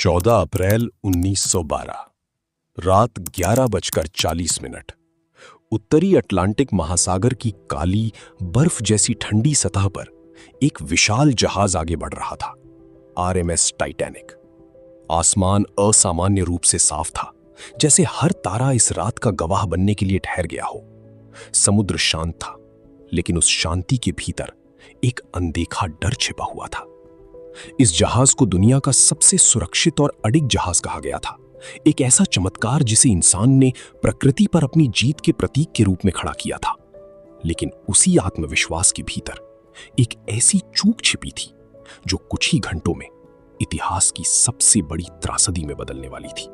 14 अप्रैल 1912 रात 11:40 उत्तरी अटलांटिक महासागर की काली बर्फ जैसी ठंडी सतह पर एक विशाल जहाज आगे बढ़ रहा था। RMS Titanic. आसमान असामान्य रूप से साफ था, जैसे हर तारा इस रात का गवाह बनने के लिए ठहर गया हो। समुद्र शांत था, लेकिन उस शांति के भीतर एक अनदेखा डर छिपा हुआ था। इस जहाज को दुनिया का सबसे सुरक्षित और अडिग जहाज कहा गया था। एक ऐसा चमत्कार जिसे इंसान ने प्रकृति पर अपनी जीत के प्रतीक के रूप में खड़ा किया था। लेकिन उसी आत्मविश्वास के भीतर एक ऐसी चूक छिपी थी जो कुछ ही घंटों में इतिहास की सबसे बड़ी त्रासदी में बदलने वाली थी।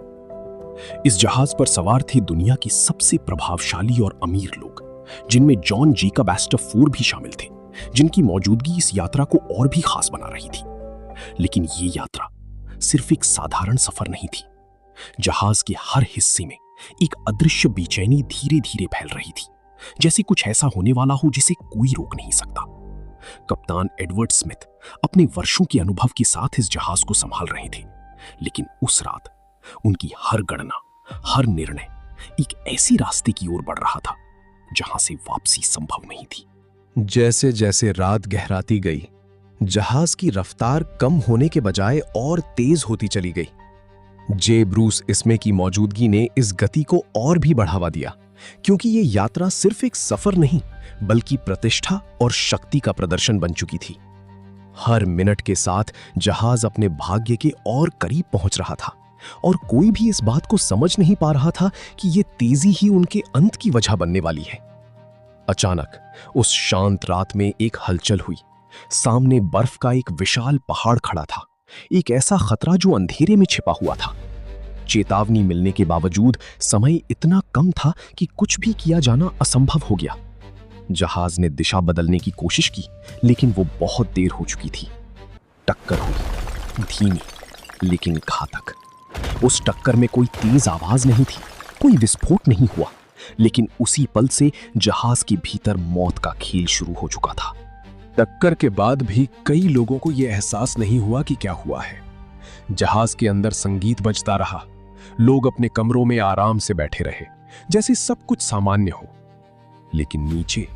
इस जहाज पर सवार थे दुनिया के सबसे प्रभावशाली और अमीर लोग, जिनमें जॉन जेकब एस्टर फोर भी शामिल थे, जिनकी मौजूदगी इस यात्रा को और भी खास बना रही थी। लेकिन ये यात्रा सिर्फ एक साधारण सफर नहीं थी। जहाज के हर हिस्से में एक अदृश्य बेचैनी धीरे धीरे फैल रही थी, जैसे कुछ ऐसा होने वाला हो जिसे कोई रोक नहीं सकता। कप्तान एडवर्ड स्मिथ अपने वर्षों के अनुभव के साथ इस जहाज को संभाल रहे थे, लेकिन उस रात उनकी हर गणना, हर निर्णय एक ऐसी रास्ते की ओर बढ़ रहा था जहां से वापसी संभव नहीं थी। जैसे जैसे रात गहराती गई, जहाज की रफ्तार कम होने के बजाय और तेज होती चली गई। जे ब्रूस इसमें की मौजूदगी ने इस गति को और भी बढ़ावा दिया, क्योंकि ये यात्रा सिर्फ एक सफर नहीं, बल्कि प्रतिष्ठा और शक्ति का प्रदर्शन बन चुकी थी। हर मिनट के साथ जहाज अपने भाग्य के और करीब पहुंच रहा था, और कोई भी इस बात को समझ नहीं पा रहा था कि ये तेजी ही उनके अंत की वजह बनने वाली है। अचानक उस शांत रात में एक हलचल हुई। सामने बर्फ का एक विशाल पहाड़ खड़ा था, एक ऐसा खतरा जो अंधेरे में छिपा हुआ था। चेतावनी मिलने के बावजूद समय इतना कम था कि कुछ भी किया जाना असंभव हो गया। जहाज ने दिशा बदलने की कोशिश की, लेकिन वो बहुत देर हो चुकी थी। टक्कर हुई, धीमी लेकिन घातक। उस टक्कर में कोई तेज आवाज नहीं थी, कोई विस्फोट नहीं हुआ, लेकिन उसी पल से जहाज के भीतर मौत का खेल शुरू हो चुका था। टक्कर के बाद भी कई लोगों को यह एहसास नहीं हुआ कि क्या हुआ है। जहाज के अंदर संगीत बजता रहा, लोग अपने कमरों में आराम से बैठे रहे, जैसे सब कुछ सामान्य हो। लेकिन नीचे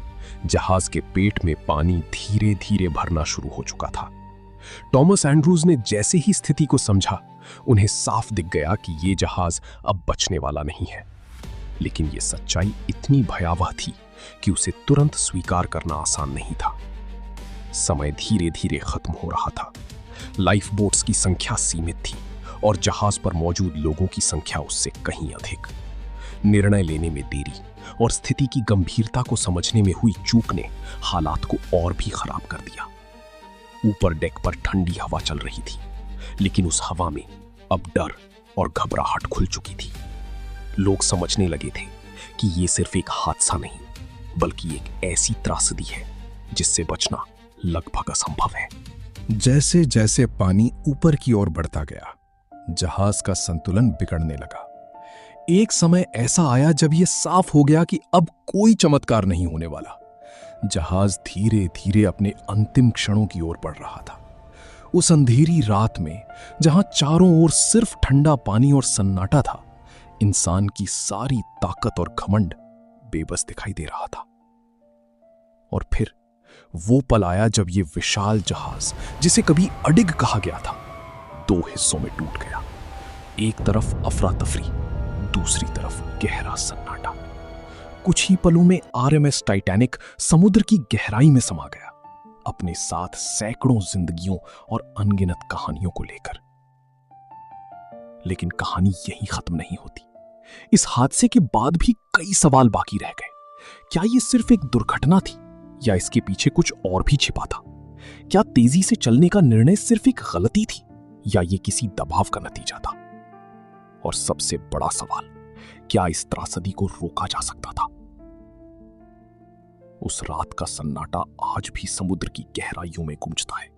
जहाज के पेट में पानी धीरे धीरे भरना शुरू हो चुका था। थॉमस एंड्रूज ने जैसे ही स्थिति को समझा, उन्हें साफ दिख गया कि यह जहाज अब बचने वाला नहीं है। लेकिन यह सच्चाई इतनी भयावह थी कि उसे तुरंत स्वीकार करना आसान नहीं था। समय धीरे धीरे खत्म हो रहा था। लाइफ बोट्स की संख्या सीमित थी और जहाज पर मौजूद लोगों की संख्या उससे कहीं अधिक। निर्णय लेने में देरी और स्थिति की गंभीरता को समझने में हुई चूक ने हालात को और भी खराब कर दिया। ऊपर डेक पर ठंडी हवा चल रही थी, लेकिन उस हवा में अब डर और घबराहट घुल चुकी थी। लोग समझने लगे थे कि ये सिर्फ एक हादसा नहीं, बल्कि एक ऐसी त्रासदी है जिससे बचना लगभग असंभव है। जैसे जैसे पानी ऊपर की ओर बढ़ता गया, जहाज का संतुलन बिगड़ने लगा। एक समय ऐसा आया जब यह साफ हो गया कि अब कोई चमत्कार नहीं होने वाला। जहाज धीरे धीरे अपने अंतिम क्षणों की ओर बढ़ रहा था। उस अंधेरी रात में, जहां चारों ओर सिर्फ ठंडा पानी और सन्नाटा था, इंसान की सारी ताकत और घमंड बेबस दिखाई दे रहा था। और फिर वो पल आया जब ये विशाल जहाज, जिसे कभी अडिग कहा गया था, दो हिस्सों में टूट गया। एक तरफ अफरा तफरी, दूसरी तरफ गहरा सन्नाटा। कुछ ही पलों में आरएमएस टाइटैनिक समुद्र की गहराई में समा गया, अपने साथ सैकड़ों जिंदगियों और अनगिनत कहानियों को लेकर। लेकिन कहानी यहीं खत्म नहीं होती। इस हादसे के बाद भी कई सवाल बाकी रह गए। क्या यह सिर्फ एक दुर्घटना थी, या इसके पीछे कुछ और भी छिपा था? क्या तेजी से चलने का निर्णय सिर्फ एक गलती थी, या ये किसी दबाव का नतीजा था? और सबसे बड़ा सवाल, क्या इस त्रासदी को रोका जा सकता था? उस रात का सन्नाटा आज भी समुद्र की गहराइयों में गूंजता है,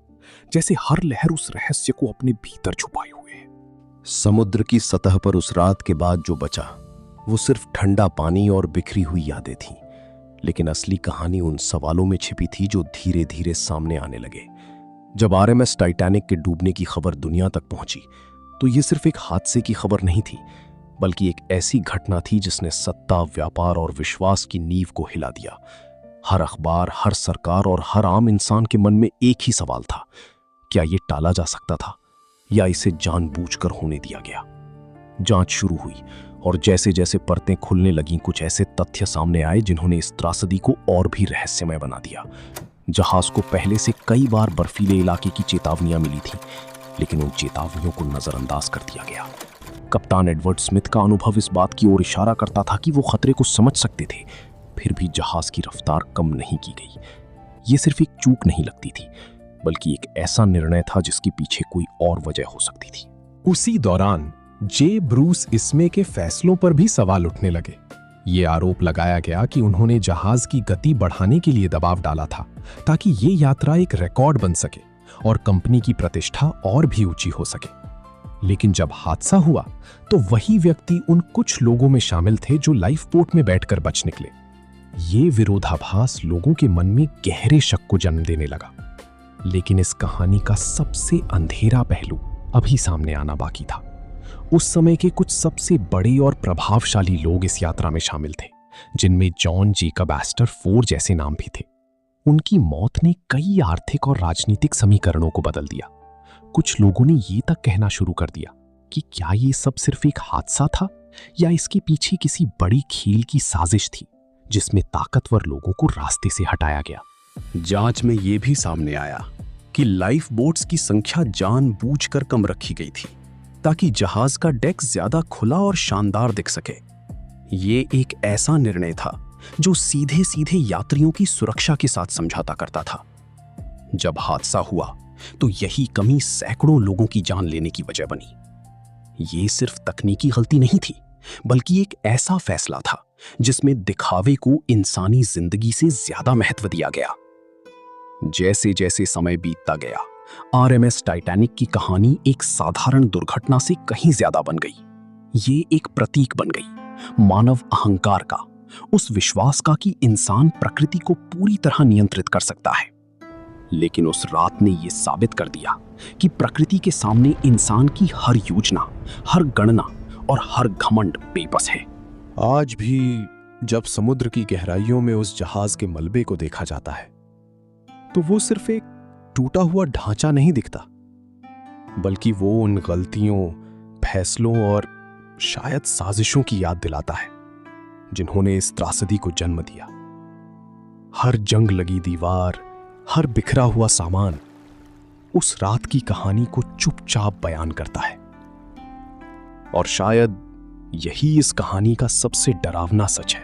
जैसे हर लहर उस रहस्य को अपने भीतर छुपाए हुए है। समुद्र की सतह पर उस रात के बाद जो बचा, वो सिर्फ ठंडा पानी और बिखरी हुई यादें थीं। लेकिन असली कहानी उन सवालों में छिपी थी जो धीरे धीरे सामने आने लगे। जब आरएमएस टाइटैनिक के डूबने की खबर दुनिया तक पहुंची, तो ये सिर्फ एक हादसे की खबर नहीं थी, बल्कि एक ऐसी घटना थी जिसने सत्ता, व्यापार और विश्वास की नींव को हिला दिया। हर अखबार, हर सरकार और हर आम इंसान के मन में एक ही सवाल था, क्या ये टाला जा सकता था या इसे जानबूझकर होने दिया गया? जांच शुरू हुई और जैसे जैसे परतें खुलने लगीं, कुछ ऐसे तथ्य सामने आए जिन्होंने इस त्रासदी को और भी रहस्यमय बना दिया। जहाज को पहले से कई बार बर्फीले इलाके की चेतावनियां मिली थीं, लेकिन उन चेतावनियों को नजरअंदाज कर दिया गया। कप्तान एडवर्ड स्मिथ का अनुभव इस बात की ओर इशारा करता था कि वो खतरे को समझ सकते थे, फिर भी जहाज की रफ्तार कम नहीं की गई। ये सिर्फ एक चूक नहीं लगती थी, बल्कि एक ऐसा निर्णय था जिसके पीछे कोई और वजह हो सकती थी। उसी दौरान जे ब्रूस इसमे के फैसलों पर भी सवाल उठने लगे। ये आरोप लगाया गया कि उन्होंने जहाज की गति बढ़ाने के लिए दबाव डाला था, ताकि ये यात्रा एक रिकॉर्ड बन सके और कंपनी की प्रतिष्ठा और भी ऊंची हो सके। लेकिन जब हादसा हुआ तो वही व्यक्ति उन कुछ लोगों में शामिल थे जो लाइफ बोट में बैठकर बच निकले। ये विरोधाभास लोगों के मन में गहरे शक को जन्म देने लगा। लेकिन इस कहानी का सबसे अंधेरा पहलू अभी सामने आना बाकी था। उस समय के कुछ सबसे बड़े और प्रभावशाली लोग इस यात्रा में शामिल थे, जिनमें जॉन जेकब एस्टर फोर जैसे नाम भी थे। उनकी मौत ने कई आर्थिक और राजनीतिक समीकरणों को बदल दिया। कुछ लोगों ने ये तक कहना शुरू कर दिया कि क्या ये सब सिर्फ एक हादसा था या इसके पीछे किसी बड़ी खेल की साजिश थी, जिसमें ताकतवर लोगों को रास्ते से हटाया गया। जांच में यह भी सामने आया कि लाइफ बोट्स की संख्या जानबूझकर कम रखी गई थी, ताकि जहाज का डेक ज्यादा खुला और शानदार दिख सके। ये एक ऐसा निर्णय था जो सीधे सीधे यात्रियों की सुरक्षा के साथ समझौता करता था। जब हादसा हुआ तो यही कमी सैकड़ों लोगों की जान लेने की वजह बनी। ये सिर्फ तकनीकी गलती नहीं थी, बल्कि एक ऐसा फैसला था जिसमें दिखावे को इंसानी जिंदगी से ज्यादा महत्व दिया गया। जैसे जैसे समय बीतता गया, आरएमएस टाइटैनिक की कहानी एक साधारण दुर्घटना से कहीं ज्यादा बन गई। ये एक प्रतीक बन गई मानव अहंकार का, उस विश्वास का कि इंसान प्रकृति को पूरी तरह नियंत्रित कर सकता है। लेकिन उस रात ने यह साबित कर दिया कि प्रकृति के सामने इंसान की हर योजना, हर गणना और हर घमंड बेबस है। आज भी जब समुद्र की गहराइयों में उस जहाज के मलबे को देखा जाता है, तो वो सिर्फ एक टूटा हुआ ढांचा नहीं दिखता, बल्कि वो उन गलतियों, फैसलों और शायद साजिशों की याद दिलाता है जिन्होंने इस त्रासदी को जन्म दिया। हर जंग लगी दीवार, हर बिखरा हुआ सामान उस रात की कहानी को चुपचाप बयान करता है। और शायद यही इस कहानी का सबसे डरावना सच है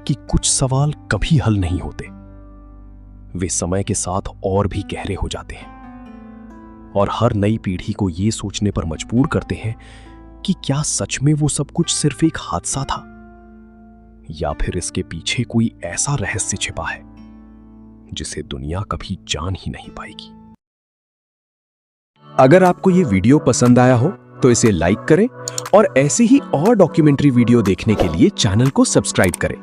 कि कुछ सवाल कभी हल नहीं होते, वे समय के साथ और भी गहरे हो जाते हैं और हर नई पीढ़ी को यह सोचने पर मजबूर करते हैं कि क्या सच में वो सब कुछ सिर्फ एक हादसा था या फिर इसके पीछे कोई ऐसा रहस्य छिपा है जिसे दुनिया कभी जान ही नहीं पाएगी। अगर आपको ये वीडियो पसंद आया हो तो इसे लाइक करें और ऐसे ही और डॉक्यूमेंट्री वीडियो देखने के लिए चैनल को सब्सक्राइब करें।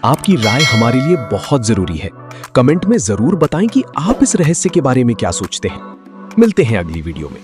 आपकी राय हमारे लिए बहुत जरूरी है। कमेंट में जरूर बताएं कि आप इस रहस्य के बारे में क्या सोचते हैं। मिलते हैं अगली वीडियो में।